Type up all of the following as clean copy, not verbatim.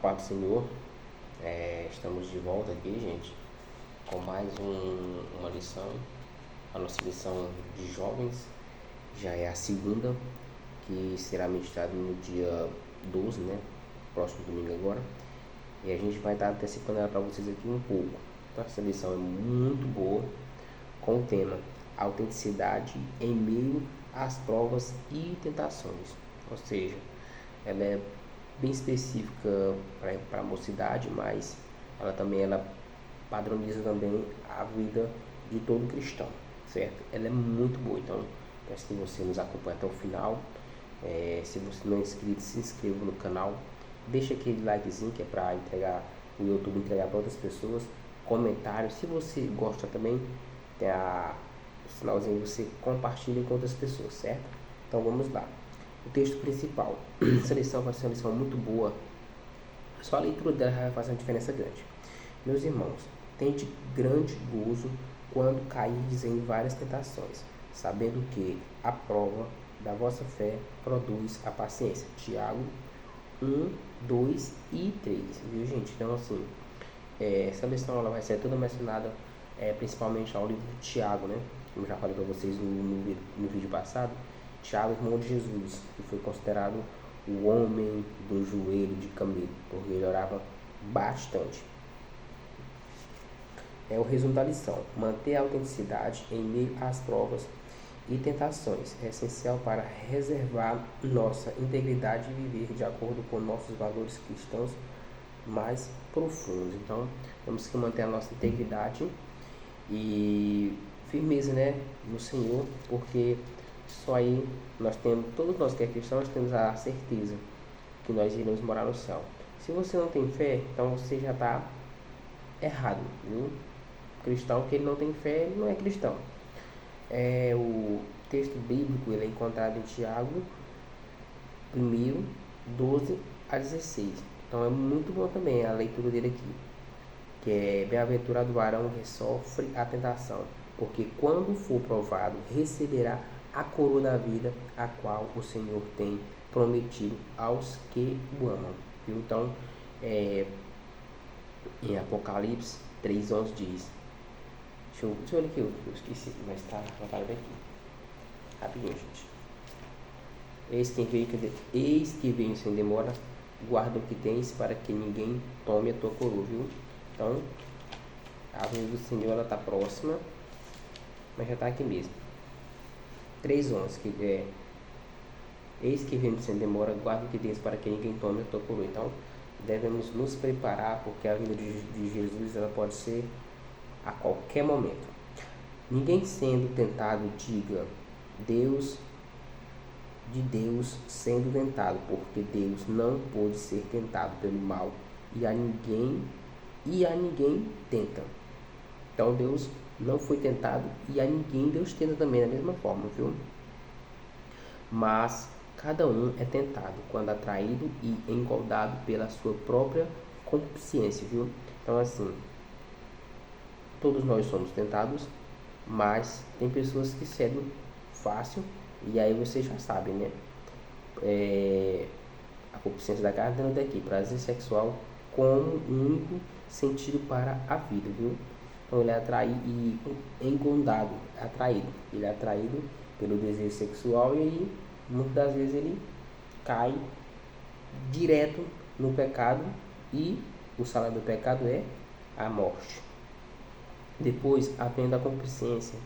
paz do Senhor, estamos de volta aqui, gente, com mais uma lição, a nossa lição de jovens, já é a segunda, que será ministrada no dia 12, né, próximo domingo agora, e a gente vai estar antecipando ela para vocês aqui um pouco. Então essa lição é muito boa, com o tema autenticidade em meio às provas e tentações, ou seja, ela é bem específica para a mocidade, mas ela padroniza também a vida de todo cristão, certo? Ela é muito boa, então peço que você nos acompanhe até o final. Se você não é inscrito, se inscreva no canal, deixa aquele likezinho que é para entregar o YouTube, entregar para outras pessoas, comentário, se você gosta também, tem o sinalzinho, você compartilha com outras pessoas, certo? Então vamos lá. O texto principal. Essa lição vai ser uma lição muito boa. Só a leitura dela vai fazer uma diferença grande. Meus irmãos, tende grande gozo quando cairdes em várias tentações, sabendo que a prova da vossa fé produz a paciência. Tiago 1, 2 e 3. Viu, gente? Então, assim, essa lição ela vai ser toda mencionada principalmente ao livro de Tiago, né? Como já falei para vocês no vídeo passado. Tiago, irmão de Jesus, que foi considerado o homem do joelho de camelo, porque ele orava bastante. É o resumo da lição. Manter a autenticidade em meio às provas e tentações é essencial para reservar nossa integridade e viver de acordo com nossos valores cristãos mais profundos. Então, temos que manter a nossa integridade e firmeza, né, no Senhor, porque só aí todos nós que é cristãos temos a certeza que nós iremos morar no céu. Se você não tem fé, então você já está errado, viu? Cristão que ele não tem fé, ele não é cristão. O texto bíblico ele é encontrado em Tiago 1, 12 a 16. Então é muito bom também a leitura dele aqui, que é: bem-aventurado o varão que sofre a tentação, porque quando for provado, receberá a coroa da vida, a qual o Senhor tem prometido aos que o amam. Então, em Apocalipse 3:11 diz, deixa eu olhar aqui, eu esqueci, mas está anotado aqui, rapidinho, gente. Eis que venho sem demora, guarda o que tens, para que ninguém tome a tua coroa, viu? Então, a vinda do Senhor ela está próxima, mas já está aqui mesmo. 3:11, que é: eis que vem sem demora, guarda o que tens, para que ninguém tome a tua coroa. Então, devemos nos preparar, porque a vinda de Jesus ela pode ser a qualquer momento. Ninguém sendo tentado diga de Deus sendo tentado, porque Deus não pode ser tentado pelo mal, e a ninguém tenta. Então Deus não foi tentado e a ninguém Deus tenta também da mesma forma, viu? Mas cada um é tentado quando atraído e engodado pela sua própria consciência, viu? Então assim, todos nós somos tentados, mas tem pessoas que cedem fácil, e aí você já sabe, né? A consciência da carne dando daqui, prazer sexual como único sentido para a vida, viu? Então ele é atraído e engodado, ele é atraído pelo desejo sexual, e aí muitas das vezes ele cai direto no pecado, e o salário do pecado é a morte. Depois, havendo a consciência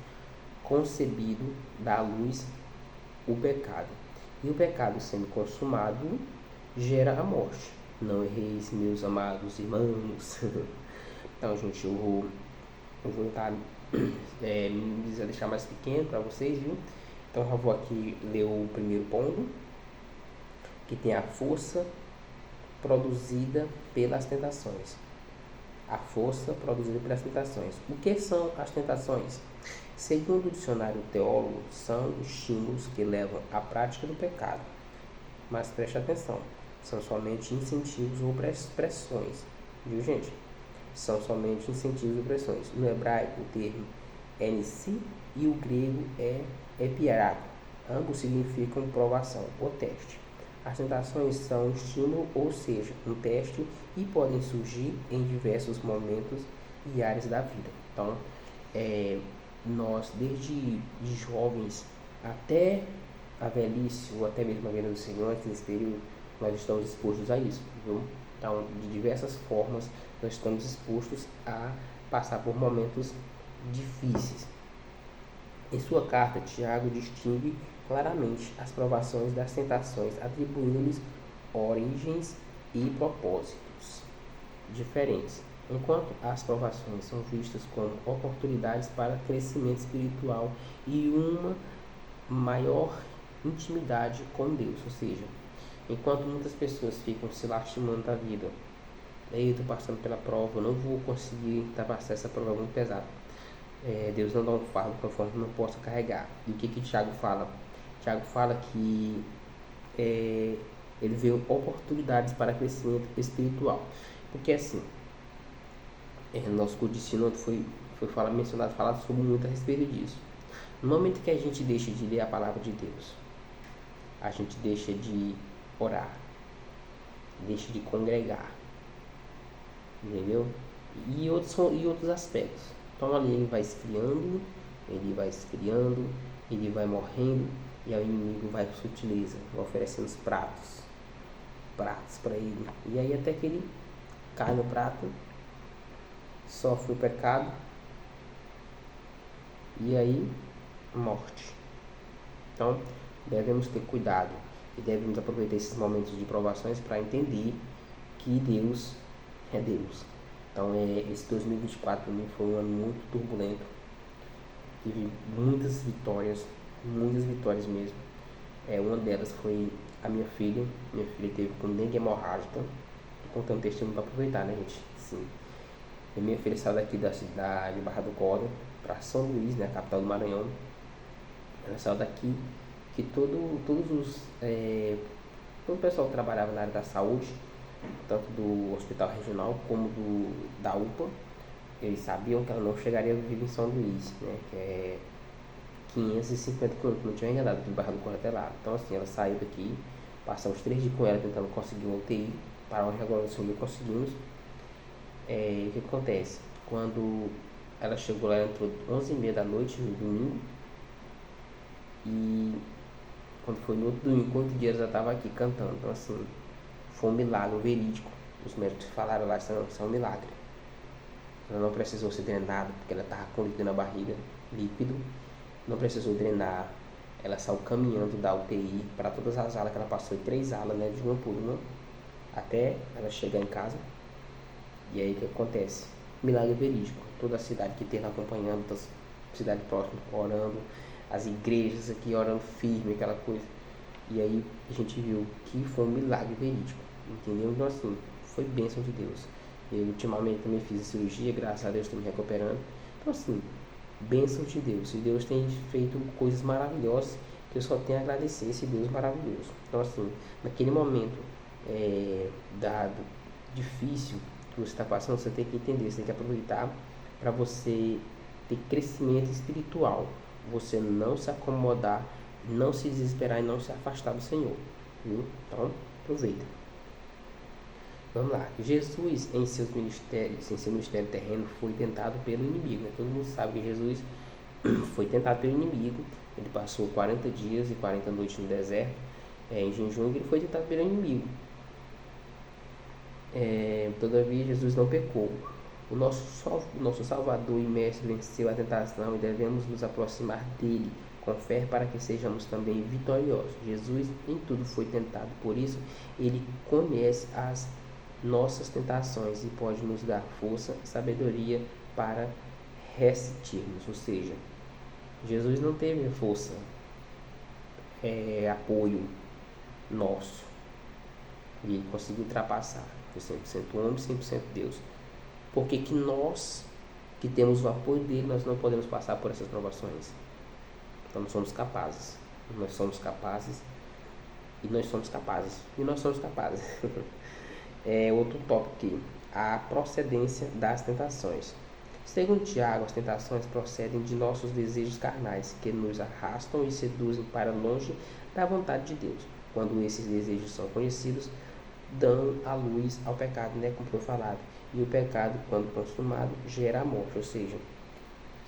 concebido da luz o pecado, e o pecado sendo consumado gera a morte. Não erreis, meus amados irmãos. Então, gente, eu vou tentar deixar mais pequeno para vocês, viu? Então, eu vou aqui ler o primeiro ponto, que tem a força produzida pelas tentações. A força produzida pelas tentações. O que são as tentações? Segundo o dicionário teólogo, são estímulos que levam à prática do pecado. Mas preste atenção, são somente incentivos ou pressões, viu, gente? São somente incentivos e pressões. No hebraico, o termo é nisi e o grego é epiarato. Ambos significam provação ou teste. As tentações são um estímulo, ou seja, um teste, e podem surgir em diversos momentos e áreas da vida. Então, nós, desde de jovens até a velhice, ou até mesmo a vinda do Senhor, antes desse período, nós estamos expostos a isso, viu? Então, de diversas formas, nós estamos expostos a passar por momentos difíceis. Em sua carta, Tiago distingue claramente as provações das tentações, atribuindo-lhes origens e propósitos diferentes. Enquanto as provações são vistas como oportunidades para crescimento espiritual e uma maior intimidade com Deus, ou seja, enquanto muitas pessoas ficam se lastimando da vida, eu estou passando pela prova, eu não vou conseguir ultrapassar essa prova muito pesada. Deus não dá um fardo conforme não possa carregar. E o que Tiago fala? Tiago fala que ele vê oportunidades para crescimento espiritual. Porque assim, no nosso curso de ensino foi falado sobre muito a respeito disso. No momento que a gente deixa de ler a palavra de Deus, a gente deixa de orar, deixa de congregar, entendeu? E outros aspectos. Então ali ele vai esfriando, ele vai morrendo, e o inimigo vai com sutileza, vai oferecendo os pratos para ele. E aí até que ele cai no prato, sofre o pecado, e aí morte. Então devemos ter cuidado e devemos aproveitar esses momentos de provações para entender que Deus é Deus. Então esse 2024 para mim foi um ano muito turbulento. Tive muitas vitórias mesmo. Uma delas foi a minha filha. Minha filha teve com dengue hemorrágica. Estou contando testemunho para aproveitar, né, gente? Sim. E minha filha saiu daqui da cidade de Barra do Corda para São Luís, né, capital do Maranhão. Ela saiu daqui que todo o pessoal que trabalhava na área da saúde, tanto do hospital regional como da UPA, eles sabiam que ela não chegaria a viver em São Luís, né, que é 550 quilômetros, não tinha enganado, do Barra do Corda até lá. Então assim, ela saiu daqui, passamos 3 dias com ela tentando conseguir um UTI, para onde agora nós conseguimos. O que acontece? Quando ela chegou lá, ela entrou 11h30 da noite no domingo, e quando foi no outro domingo, quantos dias ela estava aqui cantando. Então assim, foi um milagre, um verídico. Os médicos falaram lá, isso é um milagre. Ela não precisou ser drenada, porque ela estava com líquido na barriga, líquido. Não precisou drenar. Ela saiu caminhando da UTI para todas as alas que ela passou, 3 alas, né, de uma por uma, até ela chegar em casa. E aí o que acontece? Milagre verídico. Toda a cidade que teve acompanhando, toda a cidade próxima orando, as igrejas aqui orando firme, aquela coisa. E aí a gente viu que foi um milagre verídico, entendeu? Então assim, foi bênção de Deus. Eu ultimamente também fiz a cirurgia, graças a Deus estou me recuperando. Então assim, bênção de Deus. E Deus tem feito coisas maravilhosas que eu só tenho a agradecer esse Deus maravilhoso. Então assim, naquele momento difícil que você está passando, você tem que entender, você tem que aproveitar para você ter crescimento espiritual. Você não se acomodar, não se desesperar e não se afastar do Senhor, viu? Então, aproveita. Vamos lá. Jesus, em seu ministério terreno, foi tentado pelo inimigo, né? Todo mundo sabe que Jesus foi tentado pelo inimigo. Ele passou 40 dias e 40 noites no deserto, em jejum, e ele foi tentado pelo inimigo. Todavia, Jesus não pecou. O nosso Salvador e Mestre venceu a tentação e devemos nos aproximar dele com fé para que sejamos também vitoriosos. Jesus em tudo foi tentado, por isso ele conhece as nossas tentações e pode nos dar força e sabedoria para resistirmos. Ou seja, Jesus não teve força, apoio nosso, e ele conseguiu ultrapassar. Foi 100% homem, 100% Deus. Por que nós, que temos o apoio dele, nós não podemos passar por essas provações? Então nós somos capazes. Nós somos capazes. E nós somos capazes. E nós somos capazes. Outro tópico aqui. A procedência das tentações. Segundo Tiago, as tentações procedem de nossos desejos carnais, que nos arrastam e seduzem para longe da vontade de Deus. quando esses desejos são conhecidos, dão a luz ao pecado, né, como foi falado. E o pecado, quando consumado, gera a morte, ou seja,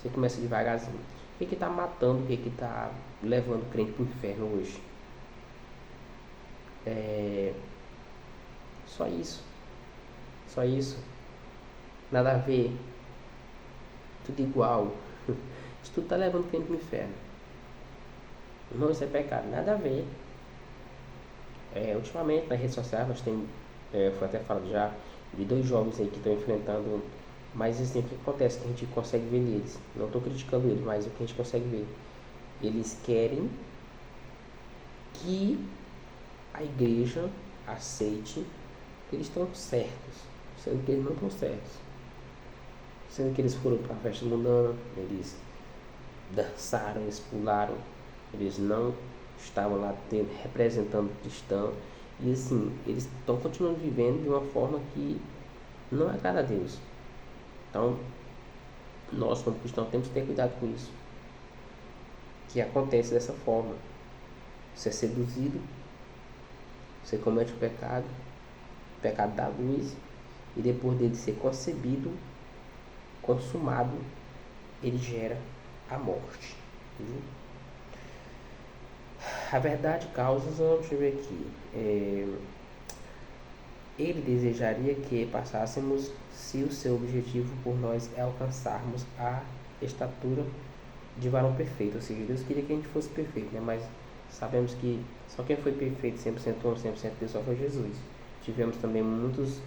você começa devagarzinho. O que está matando, o que está levando o crente para o inferno hoje? Só isso. Só isso. Nada a ver. Tudo igual. Isso tudo está levando o crente para o inferno. Não, isso é pecado. Nada a ver. Ultimamente, nas redes sociais, nós temos, foi até falado já, de 2 jovens aí que estão enfrentando. Mas assim, o que acontece que a gente consegue ver neles? Não estou criticando eles, mas o que a gente consegue ver? Eles querem que a igreja aceite que eles estão certos, sendo que eles não estão certos. Sendo que eles foram para a festa mundana, eles dançaram, eles pularam, eles não estavam lá representando o cristão. E assim, eles estão continuando vivendo de uma forma que não agrada a Deus. Então, nós como cristãos temos que ter cuidado com isso. Que acontece dessa forma. Você é seduzido, você comete o pecado da luz, e depois dele ser concebido, consumado, ele gera a morte. Viu? A verdade causa, deixa eu ver aqui, ele desejaria que passássemos se o seu objetivo por nós é alcançarmos a estatura de varão perfeito, ou seja, Deus queria que a gente fosse perfeito, né? Mas sabemos que só quem foi perfeito 100% homem, 100% Deus só foi Jesus. Tivemos também muitos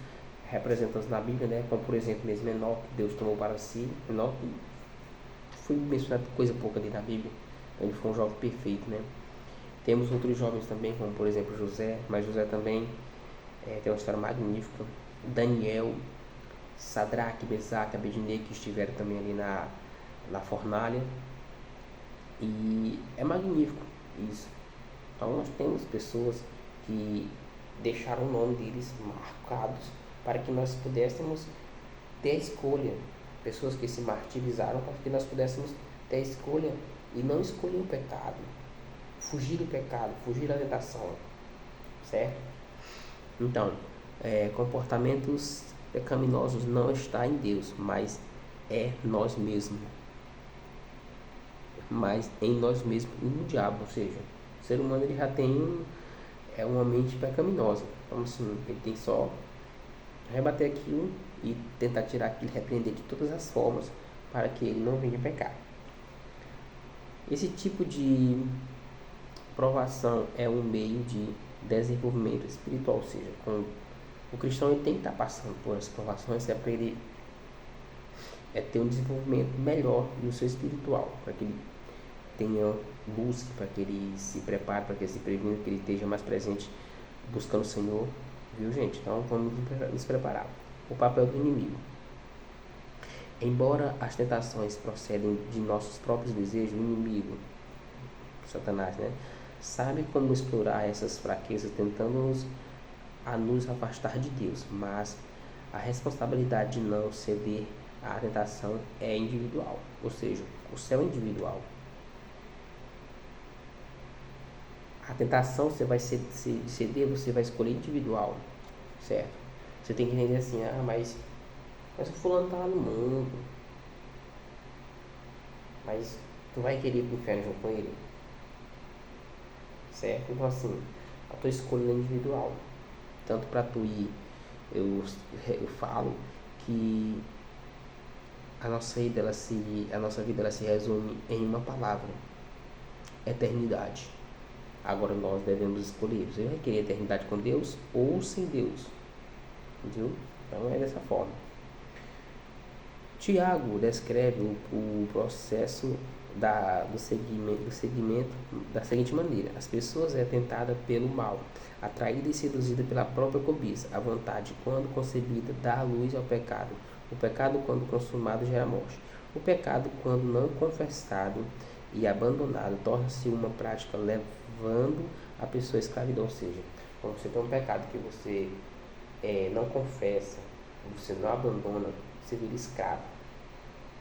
representantes na Bíblia, né? Como por exemplo mesmo Enoque, que Deus tomou para si. Enoque foi mencionado coisa pouca ali na Bíblia, ele foi um jovem perfeito, né? Temos outros jovens também, como por exemplo José, mas José também tem uma história magnífica. Daniel, Sadraque, Mesaque, Abednego, que estiveram também ali na fornalha. E é magnífico isso. Então nós temos pessoas que deixaram o nome deles marcados para que nós pudéssemos ter a escolha. Pessoas que se martirizaram para que nós pudéssemos ter a escolha e não escolher o pecado, fugir do pecado, fugir da tentação, certo? Então, comportamentos pecaminosos não está em Deus, mas é nós mesmos. Mas em nós mesmos e no diabo, ou seja, o ser humano ele já tem uma mente pecaminosa. Então assim, ele tem só rebater aquilo e tentar tirar aquilo, repreender de todas as formas para que ele não venha pecar. Esse tipo de provação é um meio de desenvolvimento espiritual, ou seja, o cristão ele tem que estar passando por essas provações para ele ter um desenvolvimento melhor no seu espiritual, para que ele tenha busque, para que ele se prepare, para que ele se previna, que ele esteja mais presente buscando o Senhor, viu gente? Então vamos nos preparar. O papel do inimigo. Embora as tentações procedem de nossos próprios desejos, o inimigo, Satanás, né, sabe como explorar essas fraquezas, tentando nos afastar de Deus, mas a responsabilidade de não ceder à tentação é individual, ou seja, o céu é individual. A tentação você vai ceder, você vai escolher individual, certo? Você tem que entender assim, mas o fulano tá lá no mundo, mas tu vai querer ir pro inferno junto com ele, certo? Então assim, a tua escolha é individual. Tanto para tu ir, eu falo que a nossa vida ela se resume em uma palavra: eternidade. Agora nós devemos escolher. Você vai querer eternidade com Deus ou sem Deus? Entendeu? Então é dessa forma. Tiago descreve o processo do segmento da seguinte maneira: as pessoas é tentada pelo mal, atraída e seduzida pela própria cobiça. A vontade, quando concebida, dá luz ao pecado. O pecado, quando consumado, gera morte. O pecado, quando não confessado e abandonado, torna-se uma prática levando a pessoa à escravidão. Ou seja, quando você tem um pecado que você não confessa, você não abandona, você vira escravo.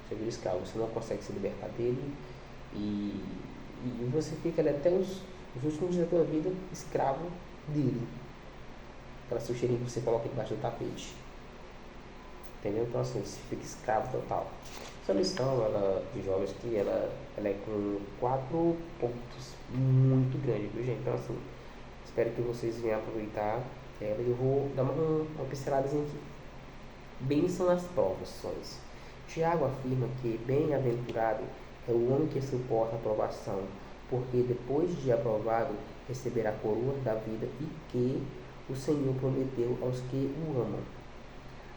Você não consegue se libertar dele e você fica ali até Os últimos dias da tua vida, escravo dele. Aquela sujeirinha que você coloca debaixo do tapete. Entendeu? Então assim, você fica escravo total. Essa lição de jovens que ela é com 4 pontos muito grande, viu gente? Então assim, espero que vocês venham aproveitar ela e eu vou dar uma pinceladazinha aqui. Bênção nas provações. Tiago afirma que bem-aventurado é o homem que suporta a provação, porque depois de aprovado receberá a coroa da vida e que o Senhor prometeu aos que o amam.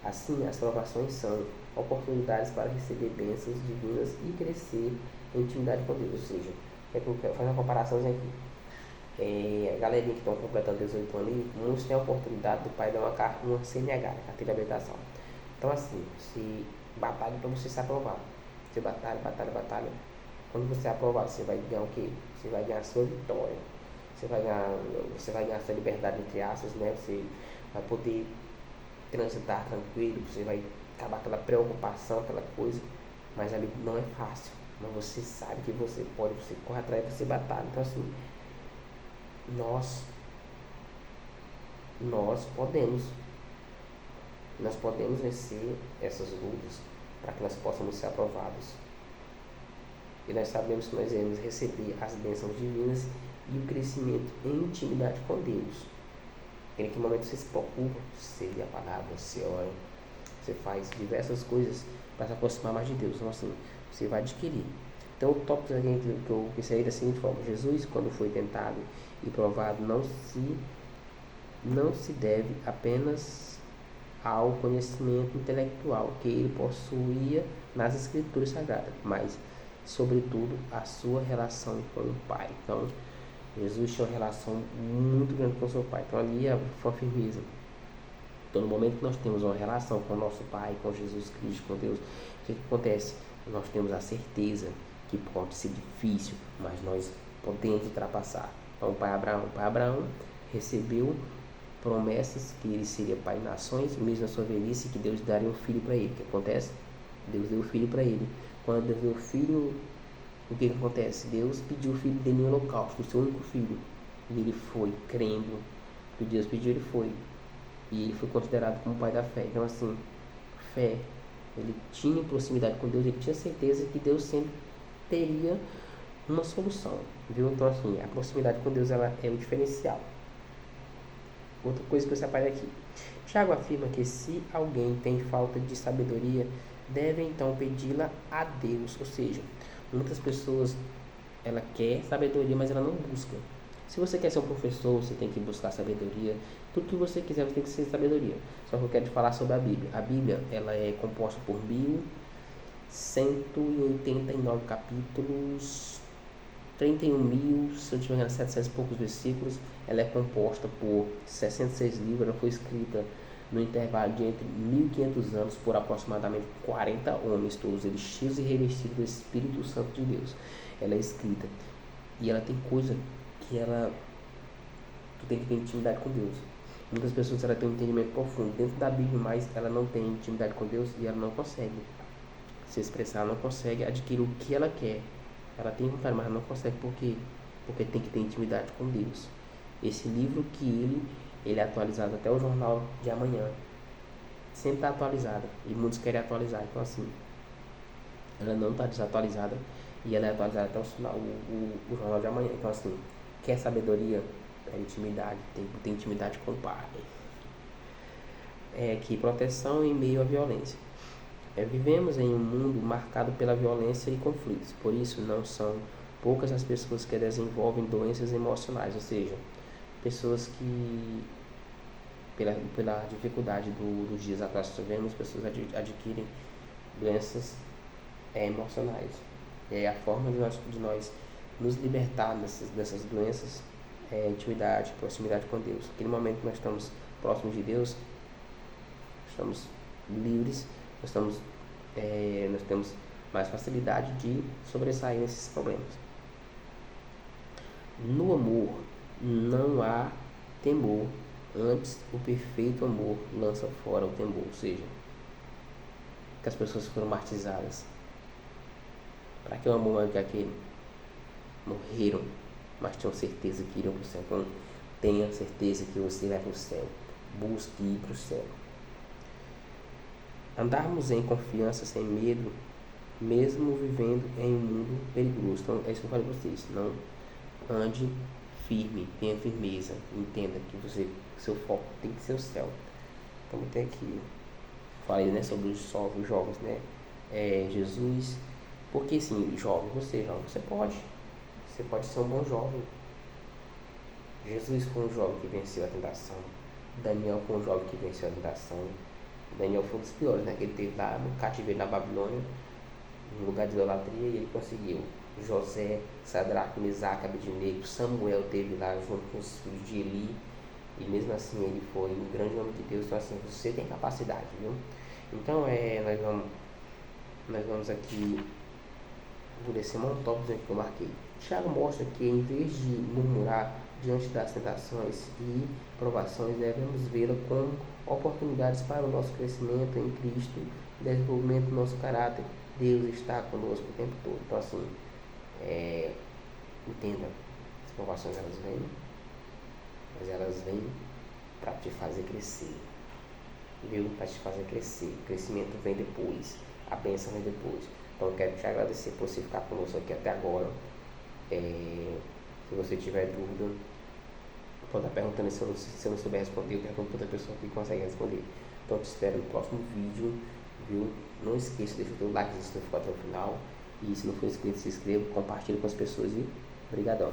Assim, as provações são oportunidades para receber bênçãos divinas e crescer em intimidade com Deus. Ou seja, eu quero fazer uma comparação aqui. A galerinha que estão completando 18 anos, muitos têm a oportunidade do pai dar uma CNH, carteira de habilitação. Então, assim, se batalha para você ser aprovado. Você batalha. Quando você é aprovado, você vai ganhar o quê? Você vai ganhar a sua vitória. Você vai ganhar a sua liberdade, entre aspas, né? Você vai poder transitar tranquilo, você vai acabar aquela preocupação, aquela coisa. Mas ali não é fácil. Mas você sabe que você pode, você corre atrás e você batalha. Então, assim, nós podemos vencer essas lutas para que elas possam ser aprovadas. E nós sabemos que nós iremos receber as bênçãos divinas e o crescimento em intimidade com Deus. Em que momento você se preocupa, você lê a palavra, você ora, você faz diversas coisas para se aproximar mais de Deus. Então assim, você vai adquirir. Então o tópico que eu pensei da seguinte forma: Jesus, quando foi tentado e provado, não se deve apenas ao conhecimento intelectual que ele possuía nas escrituras sagradas, mas sobretudo a sua relação com o Pai. Então Jesus tinha uma relação muito grande com o seu Pai. Então ali foi a firmeza. Então no momento que nós temos uma relação com o nosso Pai, com Jesus Cristo, com Deus, o que acontece? Nós temos a certeza que pode ser difícil, mas nós podemos ultrapassar. Então o pai Abraão recebeu promessas que ele seria pai de nações, mesmo na sua velhice, que Deus daria um filho para ele. O que acontece? Deus deu o filho para ele. Quando Deus deu o filho, o que acontece? Deus pediu o filho dele em holocausto, o seu único filho. E ele foi, crendo que Deus pediu, ele foi. E ele foi considerado como pai da fé. Então assim, fé, ele tinha proximidade com Deus, ele tinha certeza que Deus sempre teria uma solução, viu? Então assim, a proximidade com Deus ela é o diferencial. Outra coisa que você apaga aqui. Tiago afirma que se alguém tem falta de sabedoria, deve então pedi-la a Deus. Ou seja, muitas pessoas ela quer sabedoria, mas ela não busca. Se você quer ser um professor, você tem que buscar sabedoria. Tudo que você quiser, você tem que ser sabedoria. Só que eu quero te falar sobre a Bíblia. A Bíblia ela é composta por 1189 capítulos, 31.000, se eu não tiver engano, 700 e poucos versículos. Ela é composta por 66 livros. Ela foi escrita no intervalo de entre 1500 anos por aproximadamente 40 homens, todos eles cheios e revestidos do Espírito Santo de Deus. Ela é escrita e ela tem coisa que tu tem que ter intimidade com Deus. Muitas pessoas ela tem um entendimento profundo dentro da Bíblia, mas ela não tem intimidade com Deus e ela não consegue se expressar, ela não consegue adquirir o que ela quer. Ela tem vontade, mas ela não consegue. Por quê? Porque tem que ter intimidade com Deus. Esse livro que ele é atualizado até o jornal de amanhã. Sempre está atualizado. E muitos querem atualizar. Então assim, ela não está desatualizada. E ela é atualizada até o jornal de amanhã. Então assim, quer sabedoria? É intimidade. Tem que ter intimidade com o Pai. Que proteção em meio à violência. Vivemos em um mundo marcado pela violência e conflitos. Por isso, não são poucas as pessoas que desenvolvem doenças emocionais. Ou seja, pessoas que, pela dificuldade dos dias atuais que vemos, pessoas adquirem doenças emocionais. E aí a forma de nós nos libertar dessas doenças é intimidade, proximidade com Deus. Naquele momento que nós estamos próximos de Deus, estamos livres, nós temos mais facilidade de sobressair nesses problemas. No amor não há temor, antes o perfeito amor lança fora o temor. Ou seja, que as pessoas foram martirizadas. Para que o amor maior que aquele? Morreram mas tinham certeza que iriam para o céu. Então, tenha certeza que você vai para o céu. Busque ir para o céu. Andarmos em confiança, sem medo, mesmo vivendo em um mundo perigoso. Então, é isso que eu falei para vocês. Não ande firme, tenha firmeza. Entenda que seu foco tem que ser o céu. Então, tem aqui, falei, né, sobre os jovens, né? Jesus, porque assim, você pode ser um bom jovem. Jesus foi um jovem que venceu a tentação. Daniel foi um jovem que venceu a tentação. Daniel foi um dos piores, né? Que ele teve lá no cativeiro na Babilônia, no lugar de idolatria, e ele conseguiu. José, Sadraque, Mesaque, Abednego, Samuel teve lá junto com os filhos de Eli, e mesmo assim ele foi um grande homem de Deus. Então assim, você tem capacidade, viu? Então nós vamos aqui por esse tópicos que eu marquei. Tiago mostra que em vez de murmurar diante das tentações e provações, devemos vê-la como oportunidades para o nosso crescimento em Cristo, desenvolvimento do nosso caráter. Deus está conosco o tempo todo. Então assim, entenda, as provações elas vêm, mas elas vêm para te fazer crescer. Viu? Para te fazer crescer. O crescimento vem depois, a bênção vem depois. Então eu quero te agradecer por você ficar conosco aqui até agora. Se você tiver dúvida, pode estar perguntando. Se eu não souber responder, eu pergunto para outra pessoa que consegue responder. Então eu te espero no próximo vídeo, viu? Não esqueça, deixa o teu like se você ficou até o final. E se não for inscrito, se inscreva, compartilhe com as pessoas e obrigadão.